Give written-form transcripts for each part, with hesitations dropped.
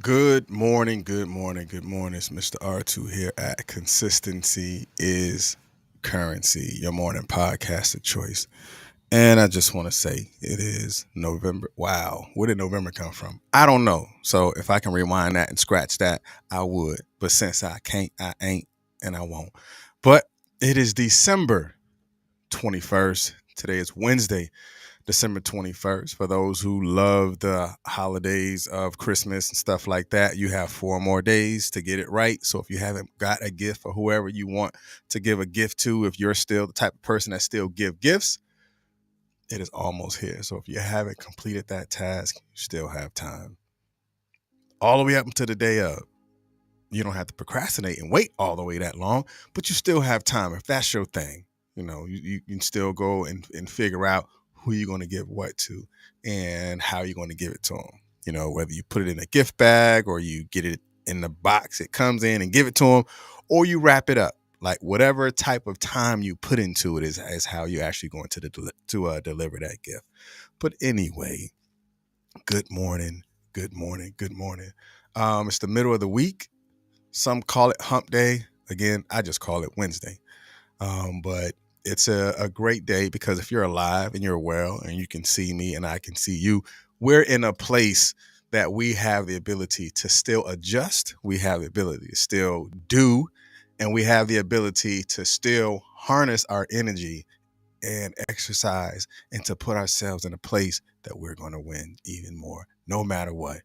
Good morning, good morning, good morning. It's Mr. R2 here at Consistency is Currency, your morning podcast of choice. And I just want to say it is November. Wow, where did November come from? I don't know. So if I can rewind that and scratch that, I would. But since I can't, I ain't, and I won't. But it is December 21st. Today is Wednesday, December 21st. For those who love the holidays of Christmas and stuff like that, you have 4 more days to get it right. So if you haven't got a gift for whoever you want to give a gift to, if you're still the type of person that still give gifts, it is almost here. So if you haven't completed that task, you still have time. All the way up until the day of. You don't have to procrastinate and wait all the way that long, but you still have time if that's your thing. You can still go and figure out who you're going to give what to and how you're going to give it to them. Whether you put it in a gift bag or you get it in the box it comes in and give it to them, or you wrap it up. Like whatever type of time you put into it is how you're actually going to deliver that gift. But anyway, good morning, good morning, good morning. It's the middle of the week. Some call it hump day. Again, I just call it Wednesday. But it's a great day because if you're alive and you're well and you can see me and I can see you, we're in a place that we have the ability to still adjust. We have the ability to still do, and we have the ability to still harness our energy and exercise and to put ourselves in a place that we're going to win even more, no matter what.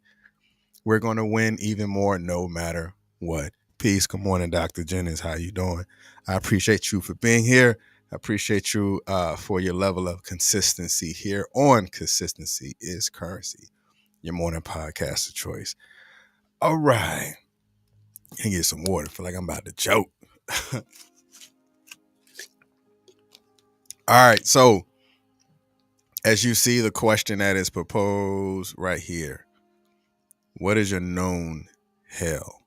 We're going to win even more no matter what. Peace. Good morning, Dr. Jennings. How you doing? I appreciate you for being here. I appreciate you for your level of consistency here on Consistency is Currency, your morning podcast of choice. All right. Can get some water. I feel like I'm about to choke. All right. So, as you see, the question that is proposed right here: what is your known hell?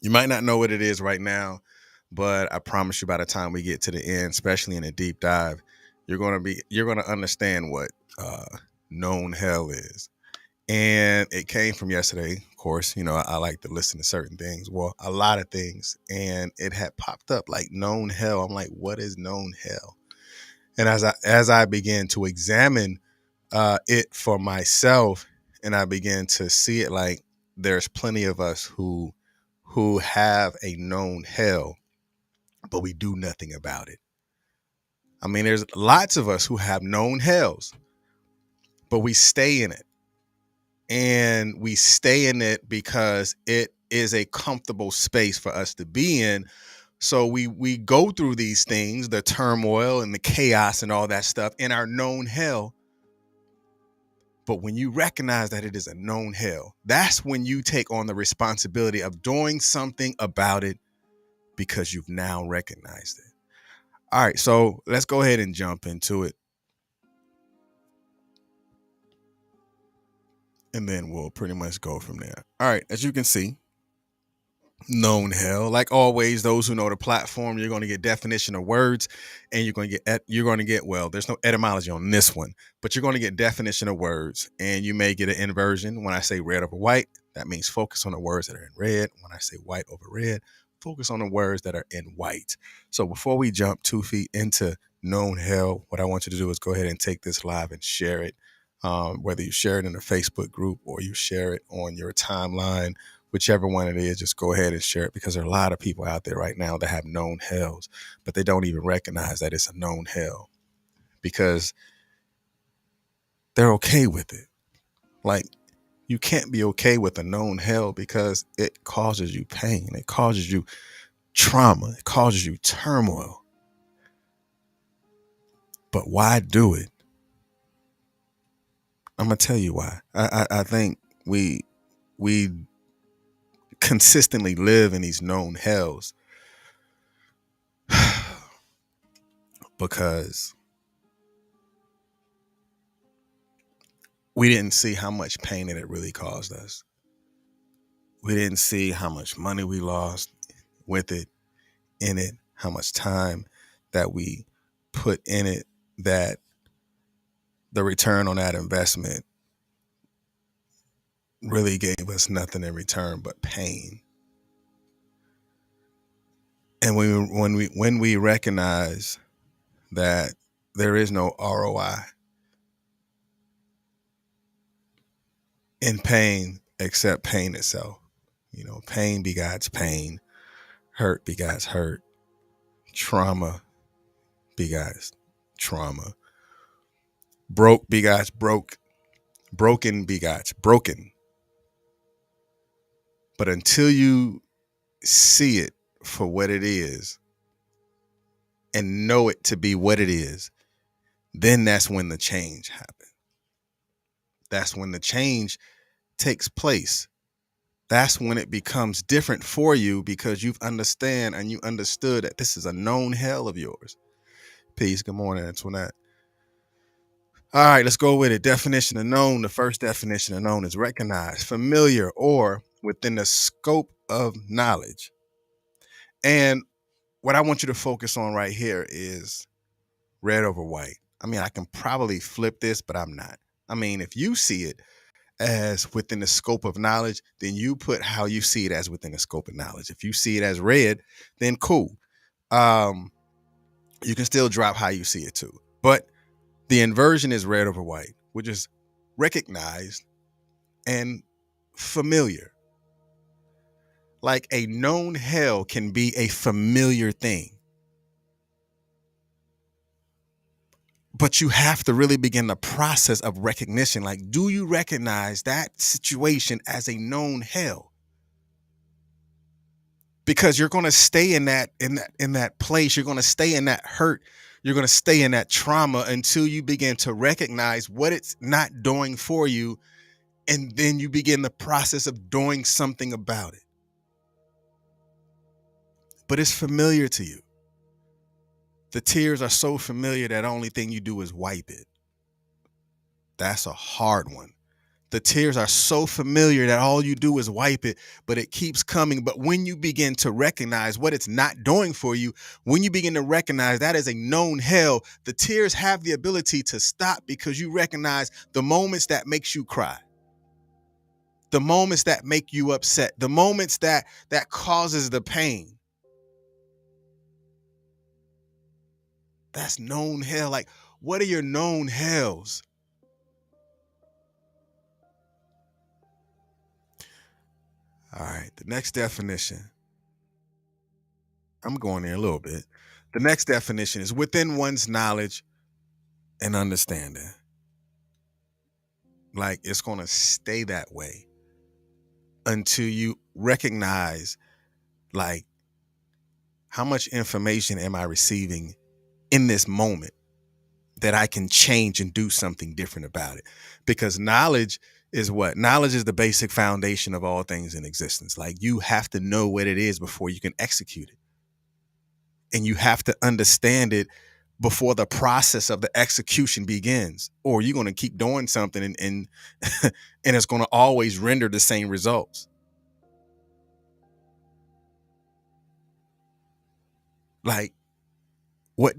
You might not know what it is right now, but I promise you by the time we get to the end, especially in a deep dive, you're gonna understand what known hell is. And it came from yesterday, of course. I like to listen to certain things, well, a lot of things, and it had popped up like known hell. I'm like, what is known hell? And as I began to examine it for myself, and I began to see it, like there's plenty of us who have a known hell, but we do nothing about it. I mean, there's lots of us who have known hells, but we stay in it. And we stay in it because it is a comfortable space for us to be in. So we go through these things, the turmoil and the chaos and all that stuff in our known hell. But when you recognize that it is a known hell, that's when you take on the responsibility of doing something about it because you've now recognized it. All right, so let's go ahead and jump into it. And then we'll pretty much go from there. All right, as you can see, known hell. Like always, those who know the platform, you're going to get definition of words, and you're going to get well. There's no etymology on this one, but you're going to get definition of words, and you may get an inversion. When I say red over white, that means focus on the words that are in red. When I say white over red, focus on the words that are in white. So before we jump 2 feet into known hell, what I want you to do is go ahead and take this live and share it. Whether you share it in a Facebook group or you share it on your timeline, whichever one it is, just go ahead and share it, because there are a lot of people out there right now that have known hells, but they don't even recognize that it's a known hell because they're okay with it. Like, you can't be okay with a known hell because it causes you pain. It causes you trauma. It causes you turmoil. But why do it? I'm going to tell you why. I think we consistently live in these known hells because we didn't see how much pain that it really caused us. We didn't see how much money we lost with it, in it, how much time that we put in it, that the return on that investment really gave us nothing in return but pain. And when we recognize that there is no ROI in pain except pain itself. Pain begots pain, hurt begots hurt, trauma begots trauma, broke begots broke, broken begots broken. But until you see it for what it is and know it to be what it is, then that's when the change happens. That's when the change takes place. That's when it becomes different for you because you understand and you understood that this is a known hell of yours. Peace. Good morning, Antoinette. All right, let's go with it. Definition of known. The first definition of known is recognized, familiar, or within the scope of knowledge. And what I want you to focus on right here is red over white. I mean, I can probably flip this, but I'm not. I mean, if you see it as within the scope of knowledge, then you put how you see it as within the scope of knowledge. If you see it as red, then cool. You can still drop how you see it too. But the inversion is red over white, which is recognized and familiar. Like a known hell can be a familiar thing. But you have to really begin the process of recognition. Like, do you recognize that situation as a known hell? Because you're going to stay in that place. You're going to stay in that hurt. You're going to stay in that trauma until you begin to recognize what it's not doing for you. And then you begin the process of doing something about it. But it's familiar to you. The tears are so familiar that the only thing you do is wipe it. That's a hard one. The tears are so familiar that all you do is wipe it, but it keeps coming. But when you begin to recognize what it's not doing for you, when you begin to recognize that is a known hell, the tears have the ability to stop because you recognize the moments that makes you cry, the moments that make you upset, the moments that causes the pain. That's known hell. Like, what are your known hells? All right, the next definition. I'm going there a little bit. The next definition is within one's knowledge and understanding. Like, it's going to stay that way until you recognize, like, how much information am I receiving in this moment that I can change and do something different about it? Because knowledge is what? Knowledge is the basic foundation of all things in existence. Like, you have to know what it is before you can execute it. And you have to understand it before the process of the execution begins, or you're going to keep doing something and and it's going to always render the same results. Like, what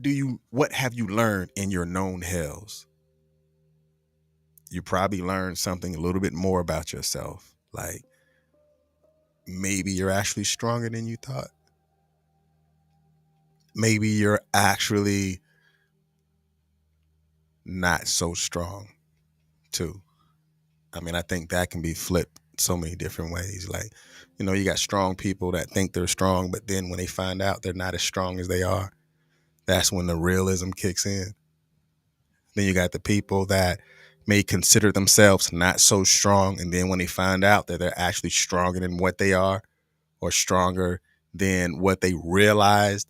have you learned in your known hells? You probably learned something a little bit more about yourself. Like, maybe you're actually stronger than you thought. Maybe you're actually not so strong too. I mean, I think that can be flipped so many different ways. Like, you got strong people that think they're strong, but then when they find out they're not as strong as they are, that's when the realism kicks in. Then you got the people that may consider themselves not so strong, and then when they find out that they're actually stronger than what they are, or stronger than what they realized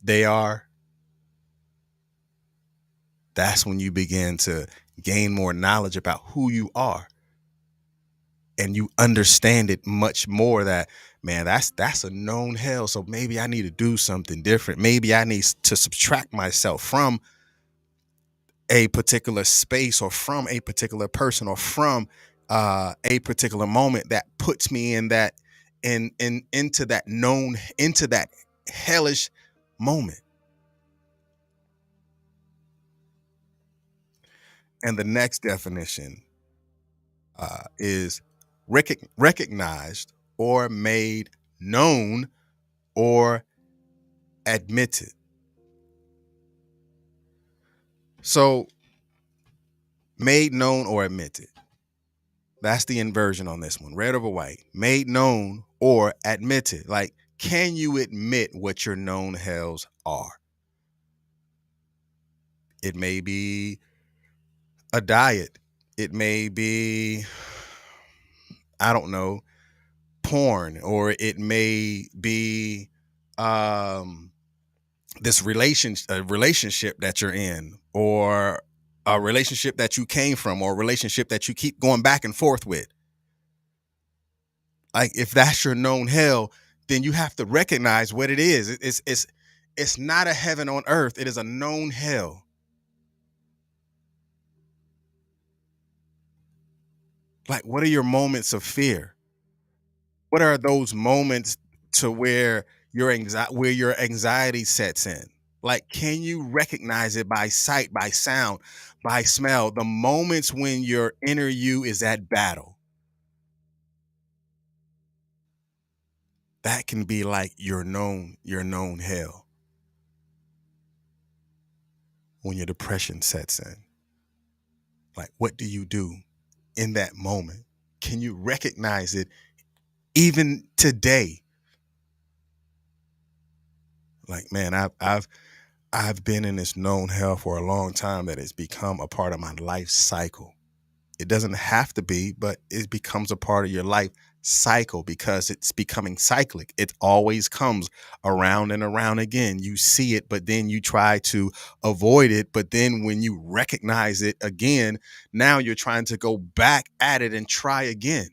they are, that's when you begin to gain more knowledge about who you are. And you understand it much more that, man, that's a known hell. So maybe I need to do something different. Maybe I need to subtract myself from a particular space, or from a particular person, or from a particular moment that puts me in that into that known, into that hellish moment. And the next definition is recognized or made known or admitted. So, made known or admitted. That's the inversion on this one. Red over white. Made known or admitted. Like, can you admit what your known hells are? It may be a diet. It may be, I don't know, porn, or it may be this relationship that you're in, or a relationship that you came from, or a relationship that you keep going back and forth with. Like, if that's your known hell, then you have to recognize what it is. It's not a heaven on earth. It is a known hell. Like, what are your moments of fear? What are those moments to where your anxiety sets in? Like, can you recognize it by sight, by sound, by smell? The moments when your inner you is at battle, that can be like your known hell. When your depression sets in, like, what do you do in that moment? Can you recognize it even today? Like, man, I've been in this known hell for a long time that it's become a part of my life cycle. It doesn't have to be, but it becomes a part of your life cycle because it's becoming cyclic. It always comes around and around again. You see it, but then you try to avoid it. But then when you recognize it again, now you're trying to go back at it and try again.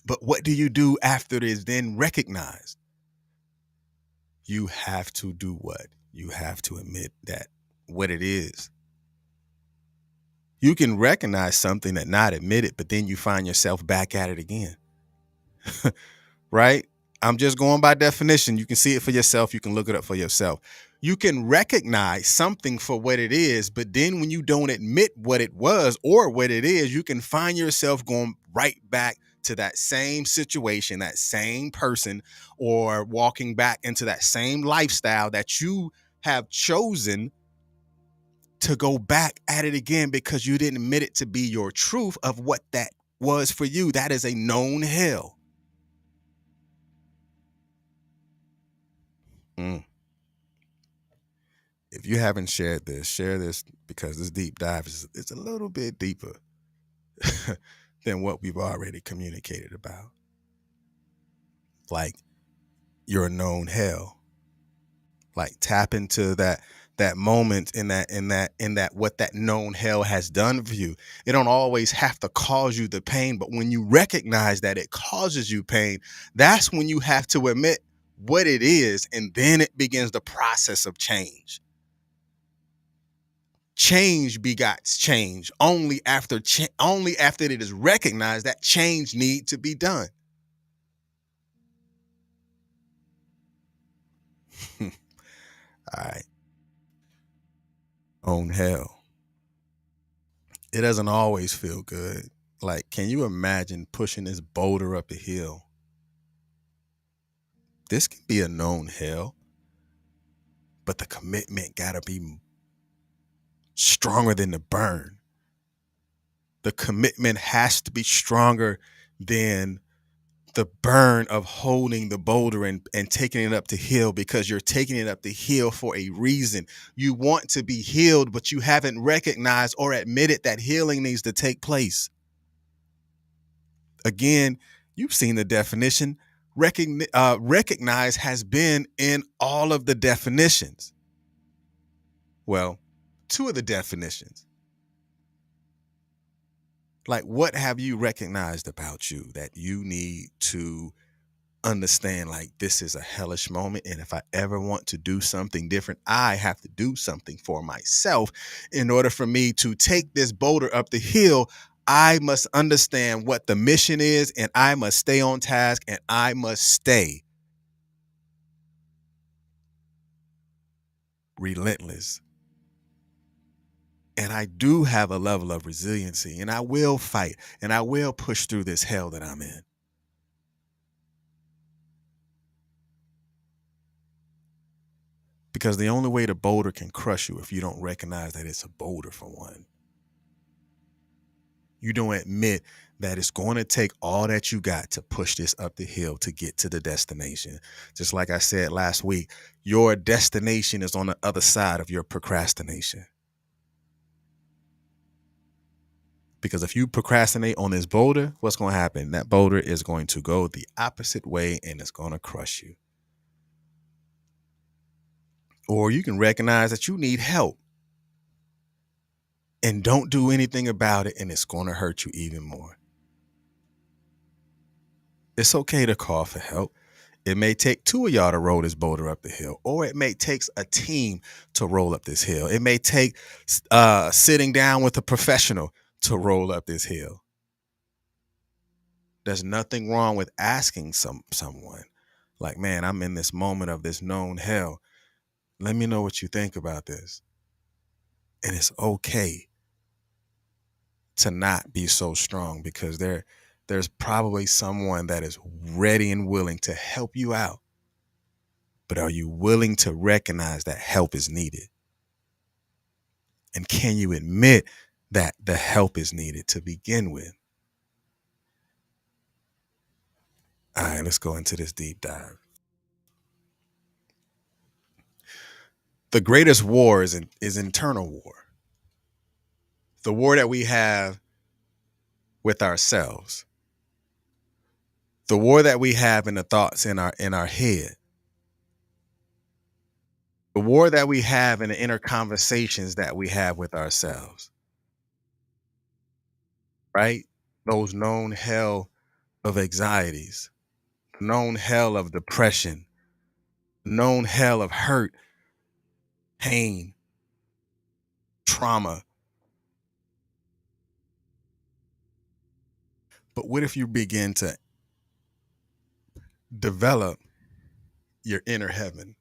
But what do you do after it is then recognized? You have to do what? You have to admit that what it is. You can recognize something and not admit it, but then you find yourself back at it again. Right? I'm just going by definition. You can see it for yourself. You can look it up for yourself. You can recognize something for what it is, but then when you don't admit what it was or what it is, you can find yourself going right back to that same situation, that same person, or walking back into that same lifestyle that you have chosen to go back at it again because you didn't admit it to be your truth of what that was for you. That is a known hell. Mm. If you haven't shared this, share this because this deep dive is a little bit deeper than what we've already communicated about. Like, your known hell. Like, tap into that moment in that what that known hell has done for you. It don't always have to cause you the pain, but when you recognize that it causes you pain, that's when you have to admit what it is, and then it begins the process of change. Change begots change. Only after it is recognized that change need to be done. All right. Own hell. It doesn't always feel good. Like, can you imagine pushing this boulder up the hill? This can be a known hell, but the commitment gotta be stronger than the burn. The commitment has to be stronger than the burn of holding the boulder and taking it up the hill, because you're taking it up the hill for a reason. You want to be healed, but you haven't recognized or admitted that healing needs to take place. Again, you've seen the definition. Recognize has been in all of the definitions. Well, two of the definitions. Like, what have you recognized about you that you need to understand? Like, this is a hellish moment, and if I ever want to do something different, I have to do something for myself. In order for me to take this boulder up the hill, I must understand what the mission is, and I must stay on task, and I must stay relentless And I do have a level of resiliency, and I will fight, and I will push through this hell that I'm in. Because the only way the boulder can crush you if you don't recognize that it's a boulder, for one. You don't admit that it's going to take all that you got to push this up the hill to get to the destination. Just like I said last week, your destination is on the other side of your procrastination. Because if you procrastinate on this boulder, what's going to happen? That boulder is going to go the opposite way and it's going to crush you. Or you can recognize that you need help and don't do anything about it, and it's going to hurt you even more. It's okay to call for help. It may take two of y'all to roll this boulder up the hill, or it may take a team to roll up this hill. It may take sitting down with a professional to roll up this hill. There's nothing wrong with asking someone, like, man, I'm in this moment of this known hell. Let me know what you think about this. And it's okay to not be so strong, because there's probably someone that is ready and willing to help you out. But are you willing to recognize that help is needed? And can you admit that the help is needed to begin with? All right, let's go into this deep dive. The greatest war is internal war. The war that we have with ourselves. The war that we have in the thoughts in our head. The war that we have in the inner conversations that we have with ourselves. Right? Those known hell of anxieties, known hell of depression, known hell of hurt, pain, trauma. But what if you begin to develop your inner heaven?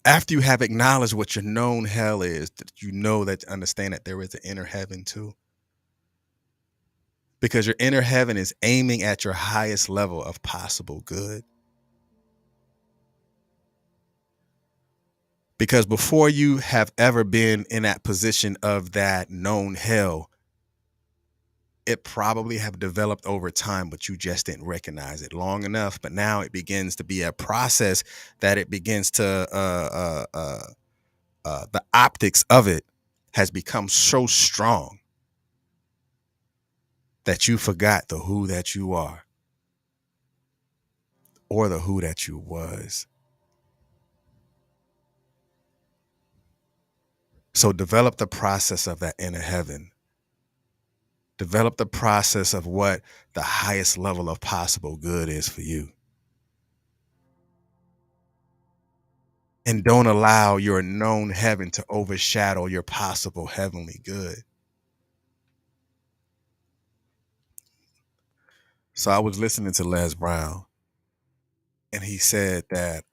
After you have acknowledged what your known hell is, that you know, that you understand that there is an inner heaven too. Because your inner heaven is aiming at your highest level of possible good. Because before you have ever been in that position of that known hell, it probably have developed over time, but you just didn't recognize it long enough. But now it begins to be a process that it begins to, the optics of it has become so strong that you forgot the who that you are, or the who that you was. So develop the process of that inner heaven. Develop the process of what the highest level of possible good is for you. And don't allow your known heaven to overshadow your possible heavenly good. So I was listening to Les Brown, and he said that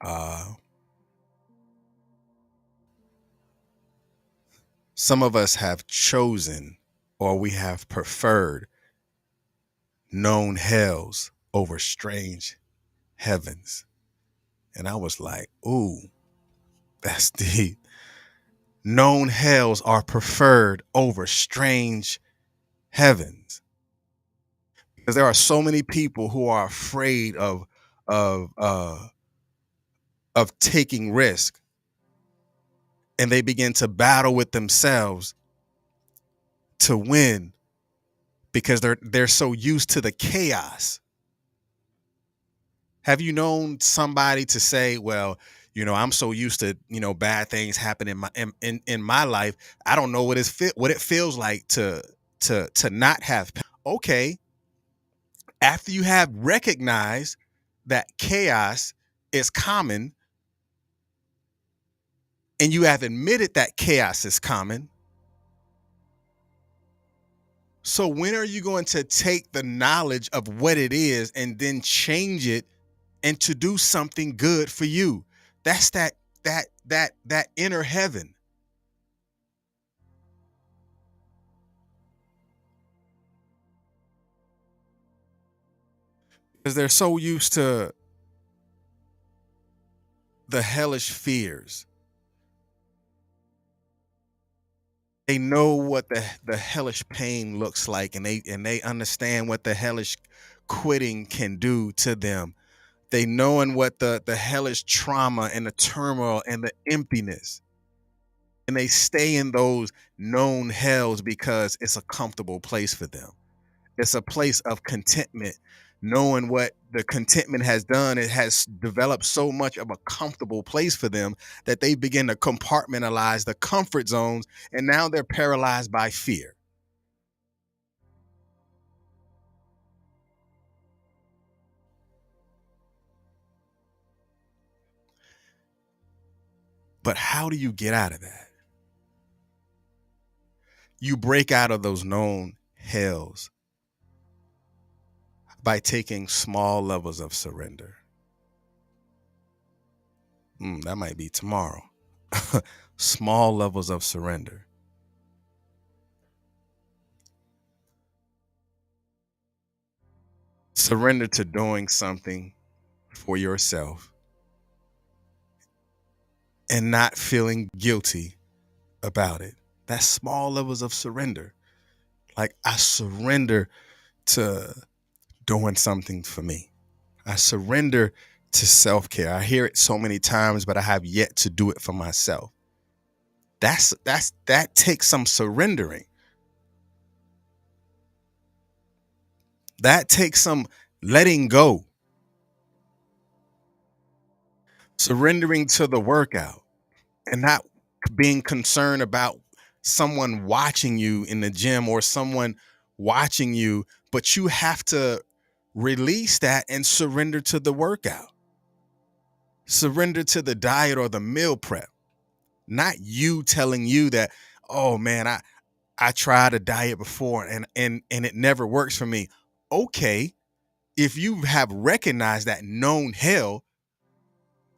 some of us have chosen, or we have preferred, known hells over strange heavens. And I was like, ooh, that's deep. Known hells are preferred over strange heavens. Because there are so many people who are afraid of taking risk, and they begin to battle with themselves to win, because they're so used to the chaos. Have you known somebody to say, well, I'm so used to, bad things happen in my life, I don't know what it feels like to not have. Okay, after you have recognized that chaos is common, and you have admitted that chaos is common, so when are you going to take the knowledge of what it is and then change it and to do something good for you? That's that inner heaven. because they're so used to the hellish fears. They know what the hellish pain looks like, and they understand what the hellish quitting can do to them. They knowing what the hellish trauma and the turmoil and the emptiness, and they stay in those known hells because it's a comfortable place for them. It's a place of contentment, knowing what the contentment has done. It has developed so much of a comfortable place for them that they begin to compartmentalize the comfort zones, and now they're paralyzed by fear. But how do you get out of that? You break out of those known hells by taking small levels of surrender. That might be tomorrow. Small levels of surrender. Surrender to doing something for yourself and not feeling guilty about it. That's small levels of surrender. Like, I surrender to doing something for me. I surrender to self-care. I hear it so many times, but I have yet to do it for myself. That takes some surrendering. That takes some letting go. Surrendering to the workout and not being concerned about someone watching you in the gym or someone watching you, but you have to release that and surrender to the workout. Surrender to the diet or the meal prep. Not you telling you that, oh man, I tried a diet before and it never works for me. Okay, if you have recognized that known hell,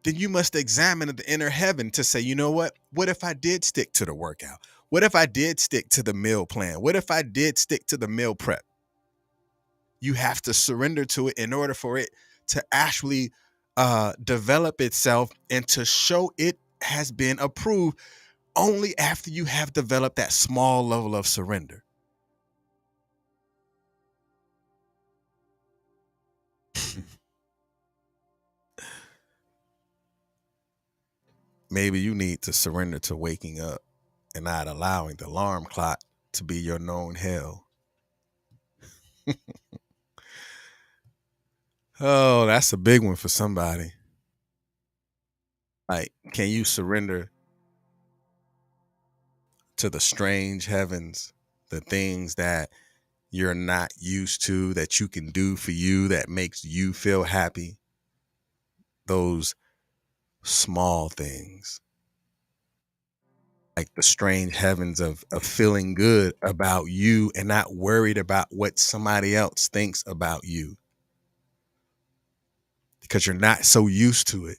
then you must examine the inner heaven to say, you know what? What if I did stick to the workout? What if I did stick to the meal plan? What if I did stick to the meal prep? You have to surrender to it in order for it to actually develop itself and to show it has been approved only after you have developed that small level of surrender. Maybe you need to surrender to waking up and not allowing the alarm clock to be your known hell. Oh, that's a big one for somebody. Like, can you surrender to the strange heavens, the things that you're not used to, that you can do for you, that makes you feel happy? Those small things, like the strange heavens of feeling good about you and not worried about what somebody else thinks about you because you're not so used to it,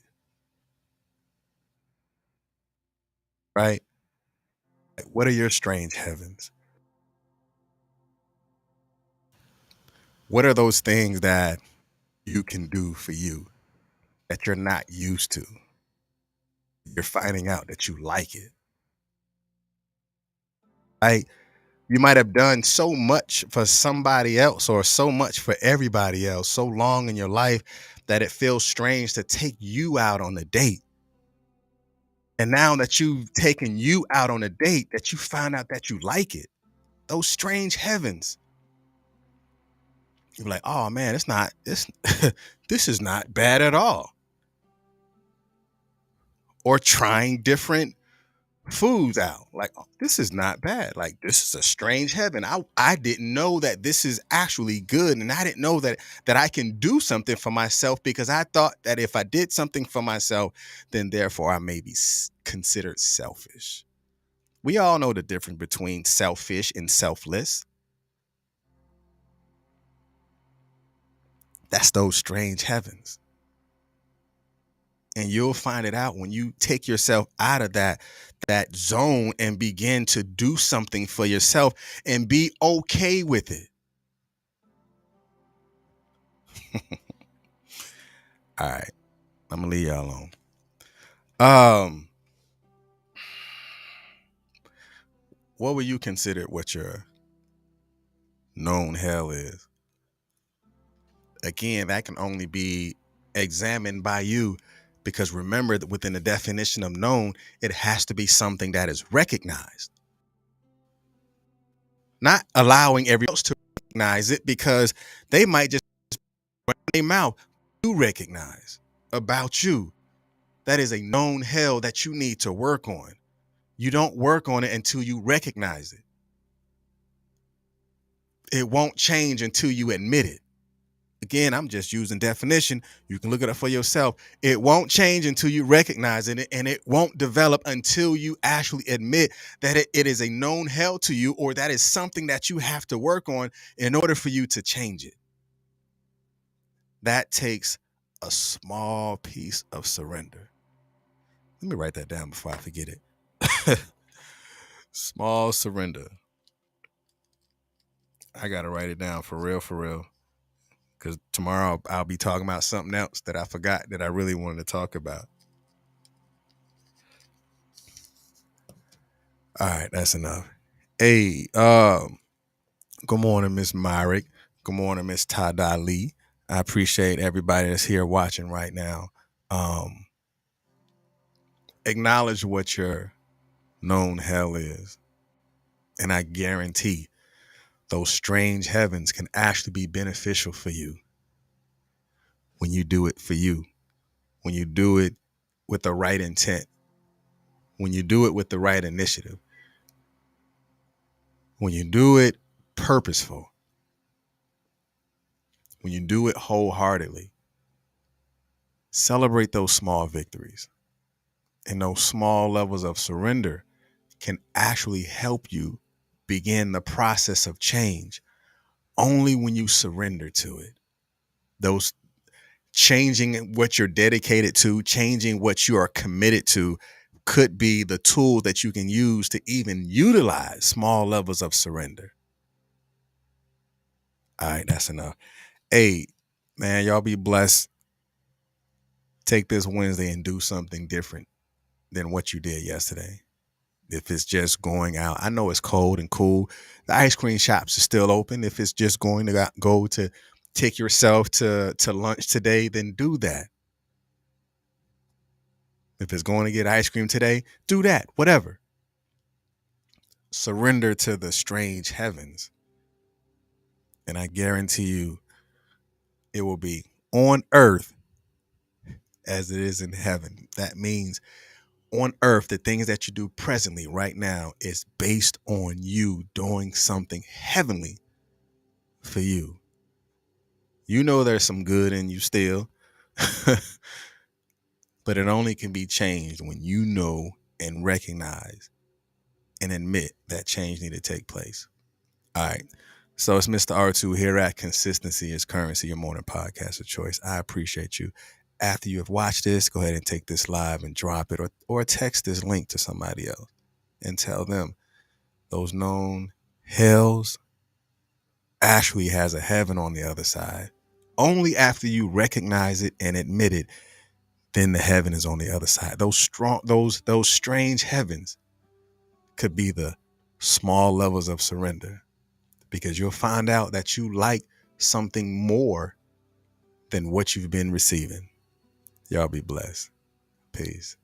right? Like, what are your strange heavens? What are those things that you can do for you that you're not used to? You're finding out that you like it. Right? You might have done so much for somebody else or so much for everybody else so long in your life that it feels strange to take you out on a date. And now that you've taken you out on a date, that you find out that you like it. Those strange heavens. You're like, oh man, it's not this this is not bad at all. Or trying different foods out. Like, oh, this is not bad. Like, this is a strange heaven. I didn't know that this is actually good, and I didn't know that I can do something for myself, because I thought that if I did something for myself, then therefore I may be considered selfish. We all know the difference between selfish and selfless. That's those strange heavens. And you'll find it out when you take yourself out of that zone and begin to do something for yourself and be okay with it. All right. I'm gonna leave y'all alone. Um, what would you consider what your known hell is? Again, that can only be examined by you, because remember that within the definition of known, it has to be something that is recognized, not allowing everyone else to recognize it, because they might just run their mouth to recognize about you. That is a known hell that you need to work on. You don't work on it until you recognize it. It won't change until you admit it. Again, I'm just using definition. You can look it up for yourself. It won't change until you recognize it, and it won't develop until you actually admit that it is a known hell to you, or that is something that you have to work on in order for you to change it. That takes a small piece of surrender. Let me write that down before I forget it. Small surrender. I got to write it down for real. Because tomorrow I'll be talking about something else that I forgot that I really wanted to talk about. All right, that's enough. Hey, good morning, Miss Myrick. Good morning, Miss Tada Lee. I appreciate everybody that's here watching right now. Acknowledge what your known hell is. And I guarantee those strange heavens can actually be beneficial for you when you do it for you, when you do it with the right intent, when you do it with the right initiative, when you do it purposeful, when you do it wholeheartedly. Celebrate those small victories. And those small levels of surrender can actually help you begin the process of change only when you surrender to it. Those changing what you're dedicated to, changing what you are committed to, could be the tool that you can use to even utilize small levels of surrender. All right, that's enough. Hey, man, y'all be blessed. Take this Wednesday and do something different than what you did yesterday. If it's just going out, I know it's cold and cool. The ice cream shops are still open. If it's just going to go to take yourself to lunch today, then do that. If it's going to get ice cream today, do that, whatever. Surrender to the strange heavens. And I guarantee you, it will be on earth as it is in heaven. That means on earth, the things that you do presently right now is based on you doing something heavenly for you. You know there's some good in you still, but it only can be changed when you know and recognize and admit that change need to take place. All right. So it's Mr. R2 here at Consistency is Currency, your morning podcast of choice. I appreciate you. After you have watched this, go ahead and take this live and drop it, or text this link to somebody else and tell them those known hells actually has a heaven on the other side. Only after you recognize it and admit it, then the heaven is on the other side. Those strange heavens could be the small levels of surrender, because you'll find out that you like something more than what you've been receiving. Y'all be blessed. Peace.